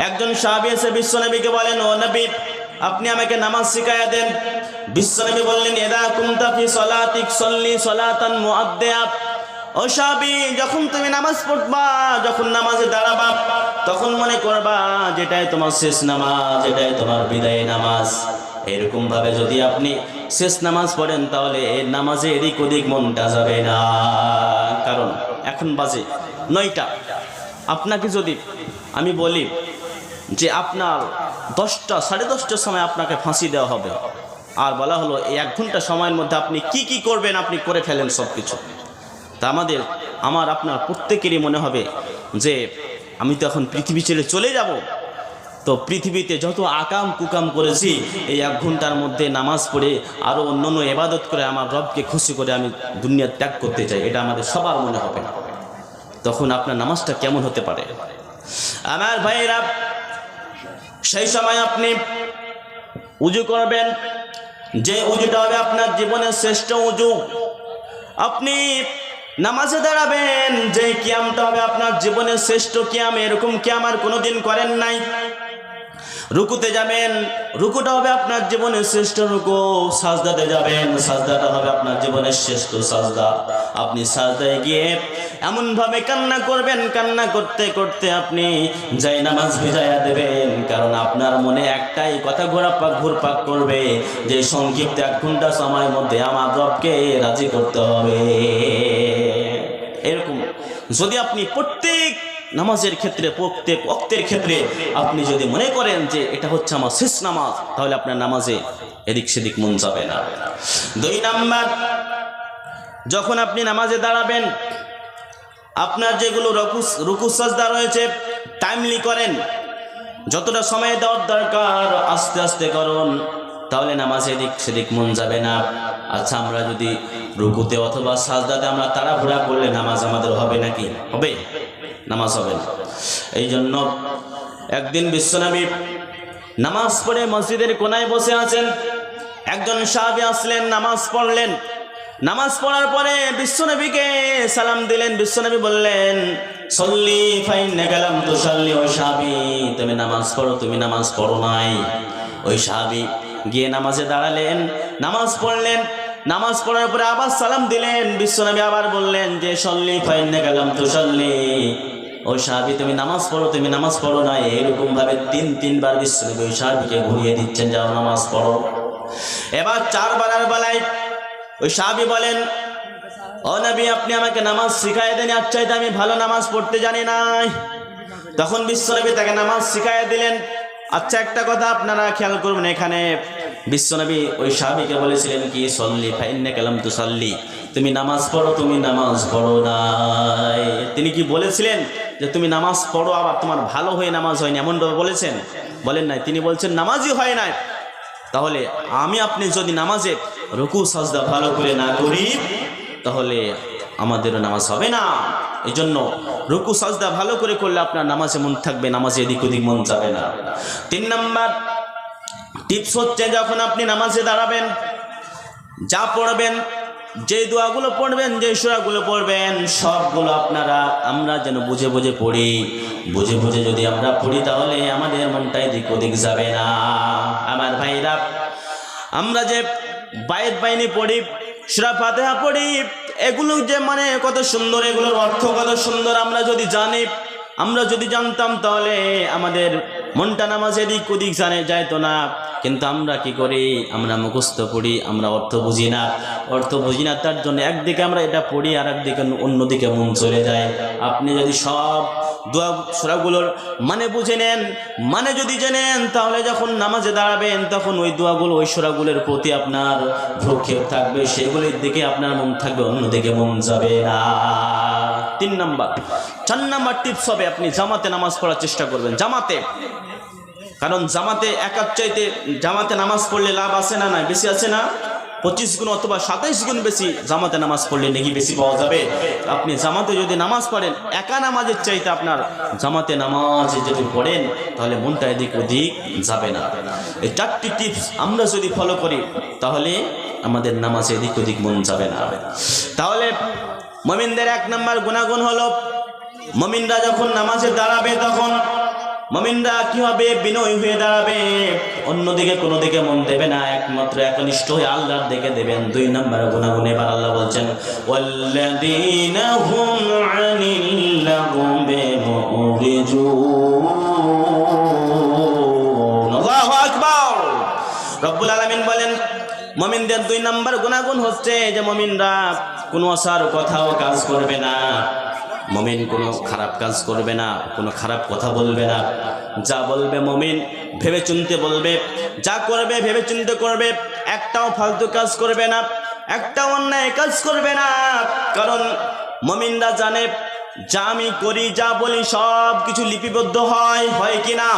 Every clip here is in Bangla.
একজন সাহাবী এসে বিশ্বনবীকে বলেন, ও নবী, আপনি আমাকে নামাজ শিখায়া দেন। বিশ্বনবী বললেন, ইদা কুনতা ফি সলাতিক সল্লি সলাতান মুআদ্দিয়া। ও সাহাবী, যখন তুমি নামাজ পড়বা, যখন নামাজে দাঁড়াবা, তখন মনে করবা যেটাই তোমার শেষ নামাজ, এটাই তোমার বিদায় নামাজ। এরকম ভাবে যদি আপনি শেষ নামাজ পড়েন, তাহলে এই নামাজে এদিক ওদিক মনটা যাবে না। কারণ এখন বাজে 9টা। আপনাকে যদি আমি বলি যে আপনার 10টা, 10:30টার সময় আপনাকে ফাঁসি দেওয়া হবে, আর বলা হলো এই 1 ঘন্টা সময়ের মধ্যে আপনি কি করবেন, আপনি করে ফেলেন সব কিছু, তা আমার আপনার প্রত্যেকেরই মনে হবে যে আমি তো এখন পৃথিবী ছেড়ে চলে যাব, তো পৃথিবীতে যত আকাম কুকাম করেছি এই 1 ঘন্টার মধ্যে নামাজ পড়ে আরও অন্যান্য ইবাদত করে আমার রবকে খুশি করে আমি দুনিয়া ত্যাগ করতে চাই, এটা আমাদের সবার মনে হবে। তখন আপনার নামাজটা কেমন হতে পারে? আমার ভাইরা, সেই সময় আপনি উজু করবেন, যে উজুটা হবে আপনার জীবনের শ্রেষ্ঠ উজু। আপনি নামাজে দাঁড়াবেন, যে কিয়ামটা হবে আপনার জীবনের শ্রেষ্ঠ কিয়াম, এরকম কিয়াম আর কোনোদিন করেন নাই। রুকুতে যাবেন, রুকুটা হবে আপনার জীবনের শ্রেষ্ঠ রুকু। সাজদাতে যাবেন, সাজদাটা হবে আপনার জীবনের শ্রেষ্ঠ সাজদা। আপনি সাজদায় গিয়ে এমনভাবে কান্না করবেন, কান্না করতে করতে আপনি যাই নামাজ ভিজাইয়া দেবেন। কারণ আপনার মনে একটাই কথা ঘুরপাক করবে যে সংক্ষিপ্ত 1 ঘন্টা সময়ের মধ্যে আমার রবকে রাজি করতে হবে। এরকম যদি আপনি প্রত্যেক নামাজের ক্ষেত্রে, প্রত্যেক ওয়াক্তের ক্ষেত্রে আপনি যদি মনে করেন যে এটা হচ্ছে আমার শেষ নামাজ, তাহলে আপনার নামাজে এদিক সেদিক মন যাবে না। 2 নাম্বার, যখন আপনি নামাজে দাঁড়াবেন, আপনার যেগুলো রুকু সাজদা রয়েছে টাইমলি করেন, যতটা সময় দেওয়ার দরকার আস্তে আস্তে করুন, তাহলে নামাজে এদিক সেদিক মন যাবে না। আচ্ছা, আমরা যদি রুকুতে অথবা সাজদাতে আমরা তাড়াহুড়া করলে নামাজ আমাদের হবে নাকি? হবে? নামাজ হবে না। এই জন্য একদিন বিশ্বনবী নামাজ পড়ে মসজিদের কোনায় বসে আছেন। একজন সাহাবী আসলেন, নামাজ পড়লেন। নামাজ পড়ার পরে বিশ্বনবীকে সালাম দিলেন। বিশ্বনবী বললেন, সল্লি ফাইন্নাকা লাম তুসাল্লি। ওই সাহাবী, তুমি নামাজ পড়ো, তুমি নামাজ পড়ো নাই। ওই সাহাবী গিয়ে নামাজে দাঁড়ালেন, নামাজ পড়লেন। নামাজ পড়ার পরে আবার সালাম দিলেন। বিশ্বনবী আবার বললেন যে সল্লি ফাইন্নাকা লাম তুসাল্লি। ওই সাহাবী, তুমি নামাজ পড়ো, তুমি নামাজ পড়ো না। এরকম ভাবে 3বার বিশ্বনবী ওই সাহাবীকে ঘুরিয়ে দিচ্ছেন, যাও নামাজ পড়ো। এবার 4বার বেলায় ওই সাহাবী বলেন, ও নবী, আপনি আমাকে নামাজ শিখাই দেন, আর চাইতে আমি ভালো নামাজ পড়তে জানি নাই। তখন বিশ্বনবী তাকে নামাজ শিখাই দিলেন। আচ্ছা, একটা কথা আপনারা খেয়াল করবেন, এখানে বিশ্বনবী ওই সাহাবীকে বলেছিলেন কি, সল্লি ফাইন্নাকা লাম তুসাল্লি, তুমি নামাজ পড়ো, তুমি নামাজ পড়ো নাই। তিনি কি বলেছিলেন যে তুমি নামাজ পড়ো আবার তোমার ভালো হয়ে নামাজ হয়নি, এমনভাবে বলেছেন? বলেন নাই। তিনি বলছেন নামাজই হয় নাই। তাহলে আপনি যদি নামাজে রুকু সাজদা ভালো করে না করি, তাহলে আমাদেরও নামাজ হবে না। এই জন্য রুকু সাজদা ভালো করে করলে আপনার নামাজে মন থাকবে, নামাজে এদিক ওদিক মন যাবে না। 3 নাম্বার টিপস হচ্ছে, যখন আপনি নামাজে দাঁড়াবেন, যা পড়বেন, যে দোয়াগুলো পড়বেন, যে সূরাগুলো পড়বেন, সবগুলো আমরা যেন বুঝে বুঝে পড়ি। বুঝে বুঝে যদি আমরা পড়ি, তাহলে আমাদের মনটা এদিক ওদিক যাবে না। আমার ভাইরা, আমরা যে বায়েত বাইনি পড়ি, সূরা ফাতিহা পড়ি, এগুলো যে মানে কত সুন্দর, এগুলোর অর্থ কত সুন্দর, আমরা যদি জানতাম, তাহলে আমাদের মনটা নামাজ এদিক ওদিক যাইতো না। কিন্তু আমরা কি করি, আমরা মুখস্থ পড়ি, আমরা অর্থ বুঝি না। তার জন্য একদিকে আমরা এটা পড়ি, আর একদিকে অন্যদিকে মন চলে যায়। আপনি যদি সব দোয়া সূরাগুলোর মানে বুঝে নেন, মানে যদি জেনেন, তাহলে যখন নামাজে দাঁড়াবেন, তখন ওই দোয়াগুলো, ওই সূরাগুলোর প্রতি আপনার ভ্রুক্ষেপ থাকবে, সেগুলির দিকে আপনার মন থাকবে, অন্যদিকে মন যাবে না। 3 নাম্বার। 4 নাম্বার টিপস হবে, আপনি জামাতে নামাজ পড়ার চেষ্টা করবেন। জামাতে, কারণ জামাতে একার চাইতে জামাতে নামাজ পড়লে লাভ আছে না? নাই, বেশি আছে না? 25 গুণ অথবা 27 গুণ বেশি জামাতে নামাজ পড়লে নেকি বেশি পাওয়া যাবে। আপনি জামাতে যদি নামাজ পড়েন, একা নামাজের চাইতে আপনার জামাতে নামাজ যদি পড়েন, তাহলে মনটা এদিক ওদিক যাবে না। এই 4টি টিপস আমরা যদি ফলো করি, তাহলে আমাদের নামাজে এদিক ওদিক মন যাবে না। তাহলে মুমিনদের 1 নাম্বার গুণাগুণ হলো, মুমিনরা যখন নামাজে দাঁড়াবে, তখন মুমিনরা কি হবে? বিনয় হয়ে দাঁড়াবে, অন্যদিকে কোনো দিকে মন দেবে না, একমাত্র একনিষ্ঠ হয়ে আল্লাহর দিকে দেবেন। 2 নম্বর গুনাহগুণ এবার আল্লাহ বলছেন ওয়াল্লাযীনা হুম আনিল লাগবি মুরিজুন। আল্লাহু আকবার। রব্বুল আলামিন বলেন মুমিনদের 2 নম্বর গুনাহগুণ হচ্ছে যে মুমিনরা কোনো আসার কথাও কাজ করবে না, মুমিন কোনো খারাপ কাজ করবে না, কোনো খারাপ কথা বলবে না। যা বলবে মুমিন ভেবে চিন্তে বলবে, যা করবে ভেবে চিন্তে করবে, একটাও ফালতু কাজ করবে না, একটাও অন্যায় কাজ করবে না। কারণ মুমিনরা জানে যা আমি করি যা বলি সব কিছু লিপিবদ্ধ হয় কি না?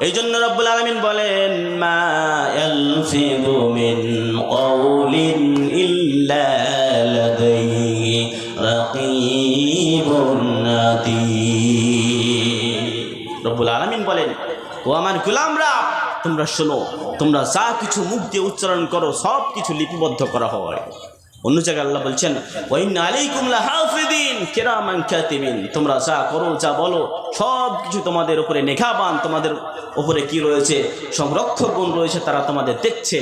এই জন্য রব্বুল আলামিন বলেন মা ইয়ালফিযু মিন কাওলিন ইল্লা লাদাইহি রাকীবুন আতীদ। রব্বুল আলামিন বলেন ও আমার গোলামরা তোমরা শোনো, তোমরা যা কিছু মুখ দিয়ে উচ্চারণ করো সব কিছু লিপিবদ্ধ করা হয়। অন্য জায়গায় আল্লাহ বলছেন ওয়া ইন্না আলাইকুম লাহাফিযিন কিরামান কাতিবিন, তোমরা যা করো যা বলো সব কিছু তোমাদের উপরে নেঘাবান, তোমাদের উপরে কি রয়েছে সংরক্ষকগণ রয়েছে, তারা তোমাদের দেখছে।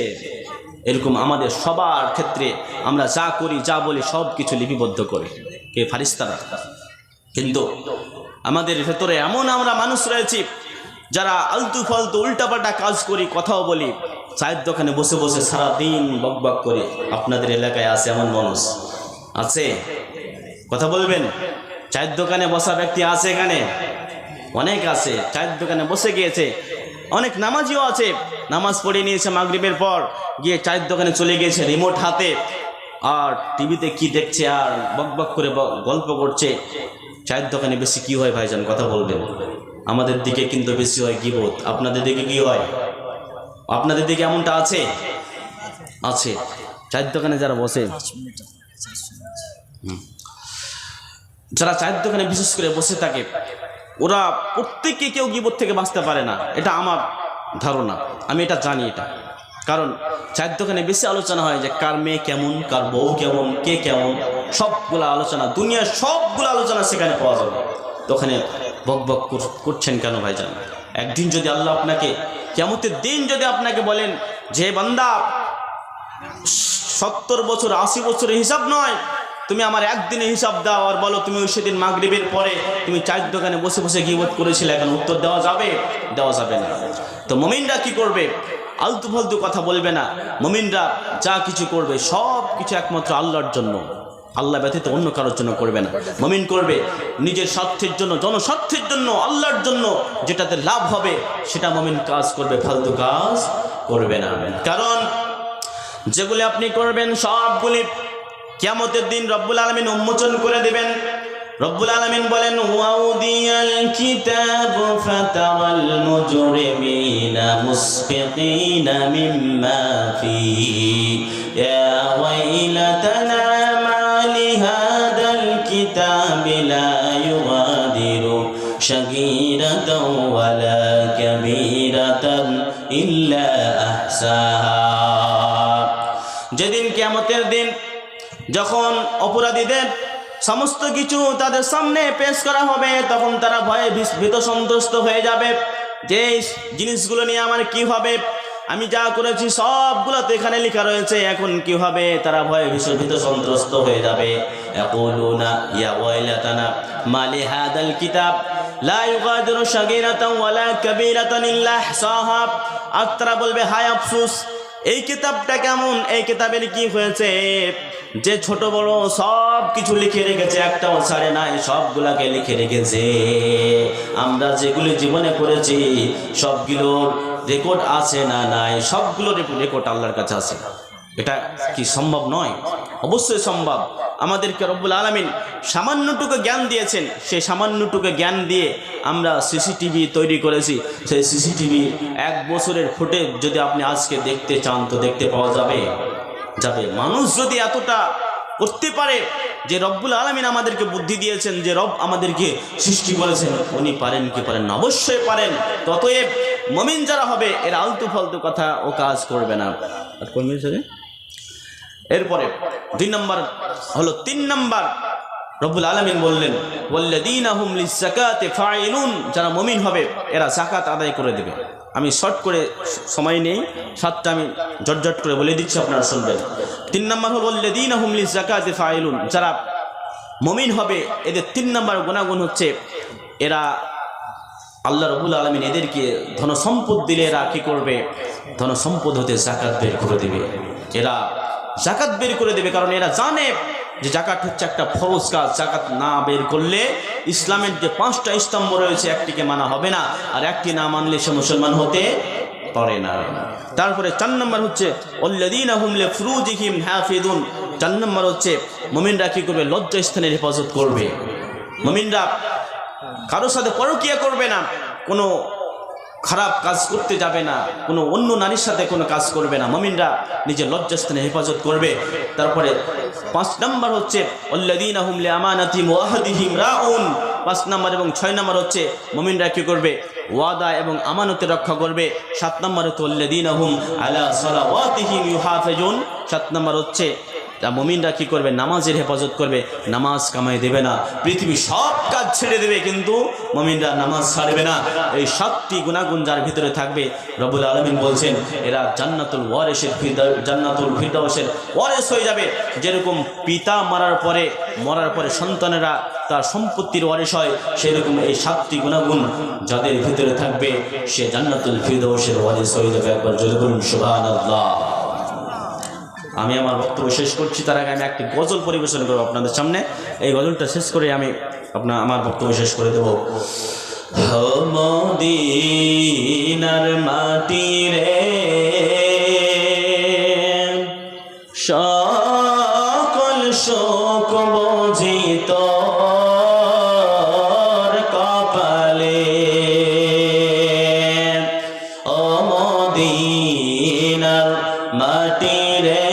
এরকম আমাদের সবার ক্ষেত্রে আমরা যা করি যা বলি সব কিছু লিপিবদ্ধ করি কে? ফারিস্তারা। কিন্তু আমাদের ভেতরে এমন আমরা মানুষ রয়েছি যারা আলতু ফালতু উল্টাপাল্টা কাজ করি, কথাও বলি, চায়ের দোকানে বসে বসে সারাদিন বকবক করি। আপনাদের এলাকায় আছে এমন মানুষ? আছে? কথা বলবেন। চায়ের দোকানে বসা ব্যক্তি আছে এখানে? অনেক আছে। চায়ের দোকানে বসে গিয়েছে, অনেক নামাজিও আছে, নামাজ পড়ে নিয়েছে মাগরিবের পর, গিয়ে চায়ের দোকানে চলে গিয়েছে রিমোট হাতে, আর টিভিতে কি দেখছে আর বকবক করে গল্প করছে। চায়ের দোকানে বেশি কি হয় ভাইজান? কথা বলবেন। আমাদের দিকে কিন্তু বেশি হয় গীবত। আপনাদের দিকে কি হয়? আপনাদের দিকে এমনটা আছে? আছে। চায়ের দোকানে যারা বসে, যারা চায়ের দোকানে বিশেষ করে বসে থাকে, ওরা প্রত্যেককে কেউ গীবত থেকে বাঁচতে পারে না, এটা আমার ধারণা, আমি এটা জানি। এটা কারণ চায়ের দোকানে বেশি আলোচনা হয় যে কার মেয়ে কেমন, কার বউ কেমন, কে কেমন, সবগুলো আলোচনা, দুনিয়ার সবগুলো আলোচনা সেখানে পাওয়া যাবে। তো ওখানে বকবক করছেন কেন ভাইজান? একদিন যদি আল্লাহ আপনাকে কিয়ামতের দিন যদি আপনাকে বলেন যে বান্দা 70 বছর 80 বছরের হিসাব নয়, তুমি আমার একদিনে হিসাব দাও আর বলো তুমি সেদিন মাগরিবের পরে তুমি চায়ের দোকানে বসে বসে গীবত করেছিলে, এখন উত্তর দেওয়া যাবে? দেওয়া যাবে না। তো মুমিনরা কি করবে? আলতু ফালতু কথা বলবে না। মুমিনরা যা কিছু করবে সব কিছু একমাত্র আল্লাহর জন্য, আল্লাহ ব্যতীত অন্য কারোর জন্য করবে না। মুমিন করবে নিজের স্বার্থের জন্য, জনস্বার্থের জন্য, আল্লাহর জন্য, যেটাতে লাভ হবে সেটা মুমিন কাজ করবে, ফালতু কাজ করবে না। কারণ যেগুলি আপনি করবেন সবগুলি কিয়ামতের দিন রব্বুল আলামিন উন্মোচন করে দিবেন। রব্বুল আলামিন বলেন ওয়াউদিয়াল কিতাবু ফাতারাল মুজরিমিনা মুসফিকিনা মিম্মা ফিহি ইয়া ওয়াইলাতানা মা লিহাদাল কিতাবি লা ইউগাদিরু শাগীরাতান ওয়ালা কাবীরাতান ইল্লা আহসাহা। যেদিন কিয়ামতের দিন যখন অপরাধীদের সমস্ত কিছু তাদের সামনে পেশ করা হবে, তখন তারা ভয়ে ভীত সন্ত্রস্ত হয়ে যাবে যে জিনিসগুলো নিয়ে আমার কি হবে, আমি যা করেছি সবগুলো তো এখানে লেখা রয়েছে, এখন কি হবে? তারা ভয়ে ভীত সন্ত্রস্ত হয়ে যাবে। ইয়াকুলুনা ইয়া ওয়াইলাতানা মা লিহাদাল কিতাব লা ইউগাদিরু শাগীরাতান ওয়ালা কাবীরাতান ইল্লা আহসাহা। আর তারা বলবে হায় আফসোস, এই কিতাবটা কেমন, এই কিতাবের কি হয়েছে যে ছোট বড় সব কিছু লিখে রেখেছে, একটাও ছাড়ে নাই, সবগুলাকে লিখে রেখেছে। আমরা যেগুলি জীবনে করেছি সবগুলোর রেকর্ড আছে না নাই? সবগুলোর রেকর্ড আল্লাহর কাছে আছে। এটা কি সম্ভব নয়? অবশ্যই সম্ভব। আমাদেরকে রব্বুল আলামিন সামান্যটুকু জ্ঞান দিয়েছেন, সেই সামান্যটুকু জ্ঞান দিয়ে আমরা সিসিটিভি তৈরি করেছি। সেই সিসিটিভি 1 বছরের ফুটেজ যদি আপনি আজকে দেখতে চান তো দেখতে পাওয়া যাবে? যাবে। মানুষ যদি এতটা করতে পারে, যে রব্বুল আলামিন আমাদেরকে বুদ্ধি দিয়েছেন, যে রব আমাদেরকে সৃষ্টি করেছেন, উনি পারেন কি পারেন না? অবশ্যই পারেন। ততএব মুমিন যারা হবে এরা আলতু ফালতু কথা ও কাজ করবে না। আর কোন মিনিট? এরপরে 2 নম্বর হলো 3 নম্বর রব্বুল আলামিন বললেন ওয়াল্লাযীনা হুম লিয-যাকাতি ফাঈলুন, যারা মুমিন হবে এরা যাকাত আদায় করে দেবে। আমি শর্ট করে, সময় নেই, সাতটা আমি জটজট করে বলে দিচ্ছি, আপনারা শুনবেন। 3 নম্বর হল ওয়াল্লাযীনা হুম লিয-যাকাতি ফাঈলুন, যারা মুমিন হবে এদের 3 নম্বর গুণাগুণ হচ্ছে এরা আল্লাহ রব্বুল আলামিন এদেরকে ধন সম্পদ দিলে এরা কি করবে, ধন সম্পদ হতে যাকাত বের করে দেবে। এরা যাকাত বের করে দেবে, কারণ এরা জানে যে যাকাত হচ্ছে একটা ফরজ কাজ। যাকাত না বের করলে ইসলামের যে 5টা স্তম্ভ রয়েছে একটিকে মানা হবে না, আর একটি না মানলে সে মুসলমান হতে পারে না। তারপরে 4 নম্বর হচ্ছে ওয়াল্লাযীনা হুম লিফুরুজিহিম হাফিজুন, 4 নম্বর হচ্ছে মুমিনরা কি করবে, লজ্জা স্থানের হেফাজত করবে। মুমিনরা কারোর সাথে পরকীয়া করবে না, কোনো খারাপ কাজ করতে যাবে না, কোনো অন্য নারীর সাথে কোনো কাজ করবে না। মুমিনরা নিজের লজ্জাস্থানে হেফাজত করবে। তারপরে 5 নম্বর হচ্ছে ওয়াল্লাযীনা হুম লিআমানাতিহিম ওয়া আহদিহিম রাউন, 5 নম্বর এবং 6 নম্বর হচ্ছে মুমিনরা কি করবে, ওয়াদা এবং আমানতের রক্ষা করবে। 7 নম্বর হচ্ছে ওয়াল্লাযীনা হুম আলা সালাওয়াতিহিম ইউহাফিজুন, 7 নম্বর হচ্ছে মুমিনরা কি করবে, নামাজের হেফাজত করবে, নামাজ কামাই দেবে না, পৃথিবীর সব কাজ ছেড়ে দেবে কিন্তু মুমিনরা নামাজ ছাড়বে না। এই 7টি গুণাগুণ যার ভিতরে থাকবে রব্বুল আলামিন বলছেন এরা জান্নাতুল ফিরদাউসের ওয়ারিস হয়ে যাবে। যেরকম পিতা মরার পরে সন্তানেরা তার সম্পত্তির ওয়ারিস হয়, সেরকম এই 7টি গুণাগুণ যাদের ভিতরে থাকবে সে জান্নাতুল ফিরদাউসের ওয়ারিস হয়ে যাবে। একবার জোরে বলুন সুবহানাল্লাহ। আমি আমার বক্তব্য শেষ করছি, তার আগে আমি একটি গজল পরিবেশন করবো আপনাদের সামনে। এই গজলটা শেষ করে আমি আমার বক্তব্য শেষ করে দেব। মদিনার মাটি রে সকল শোক বুঝি তোর কপালে, ও মদিনার মাটি রে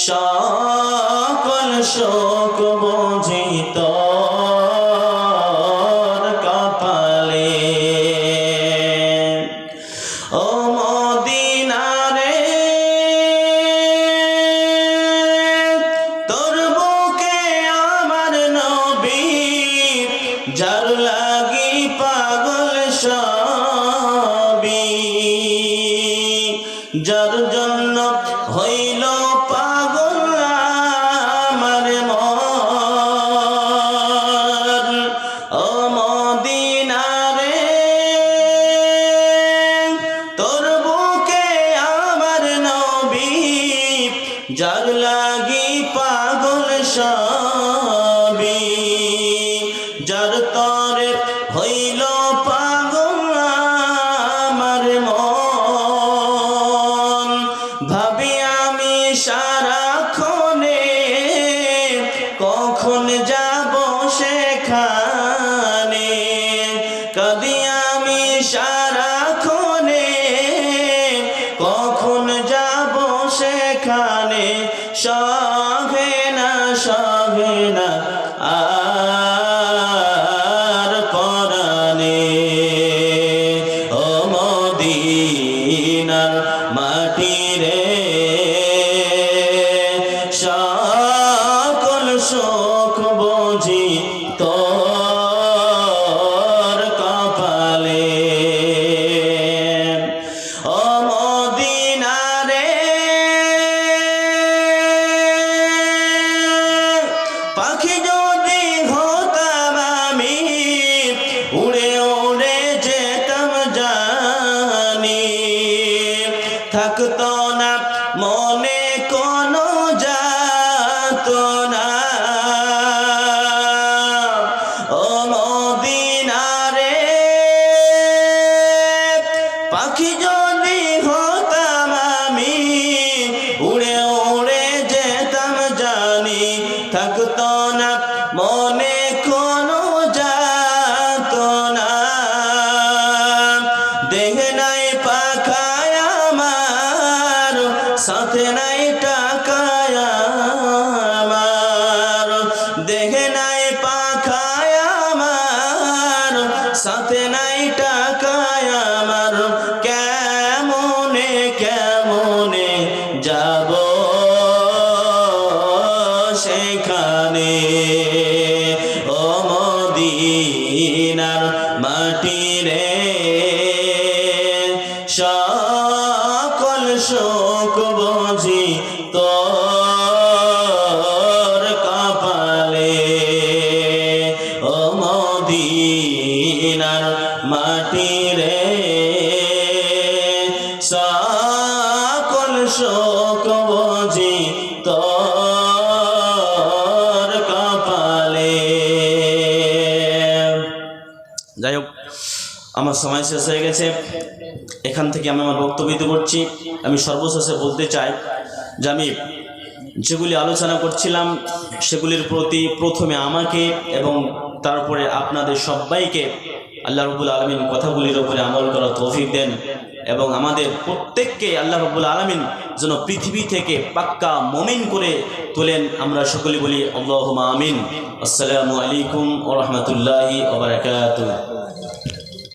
সকল শোক বুঝি তোর কপালে, ও মদিনা রে তোর বুকে আমার নবী, যার লাগি পাগল সবই, যার জন্য হইল পাগল আমার মন, ও মদিনা রে তোর বুকে আমার নবী, যার লাগি পাগল সবই, যার তরে হইল পাগল আমার মন। ভাবি আমি সারাক্ষণে কখন যাব সেখানে, কাঁদি আমি সারাক্ষণে কখন যাব সেখানে, সহে না আর পরানে, ও মদিনার মাটি রে সকল শোক বুঝি তোর কপালে, ও মদিনা রে পাখি যদি হতাম আমি, উড়ে উড়ে যেতাম জানি, থাকতো না মনে কোনো যাতনা, ও মদিনা রে পাখি যদি হতাম আমি, উড়ে উড়ে যেতাম জানি, থাকতো না মনে কোনো যাতনা, দেহ নাই পাখায় আমার, সাথে নাই টাকায় আমার, দেহ নাই পাখায় আমার, সাথে নাই টাকায় আমার, কেমনে কেমনে যাব সেখানে। মাটি রে সকল শোক বুঝি তোর কপালে ও মদিনার মাটি রে সকল শোক বুঝি তোর কপালে। যাই হোক, আমার সময় শেষ হয়ে গেছে, এখান থেকে আমি আমার বক্তব্য দিতে করছি। আমি সর্বশেষে বলতে চাই যে আমি যেগুলি আলোচনা করছিলাম সেগুলির প্রতি প্রথমে আমাকে এবং তারপরে আপনাদের সবাইকে আল্লাহ রাব্বুল আলামিন কথাগুলির উপরে আমল করার তৌফিক দেন এবং আমাদের প্রত্যেককে আল্লাহ রাব্বুল আলামিন যেন পৃথিবী থেকে পাক্কা মুমিন করে তোলেন। আমরা সকলে বলি আল্লাহুম্মা আমিন। আসসালামু আলাইকুম ওয়া রাহমাতুল্লাহি ওয়া বারাকাতুহু।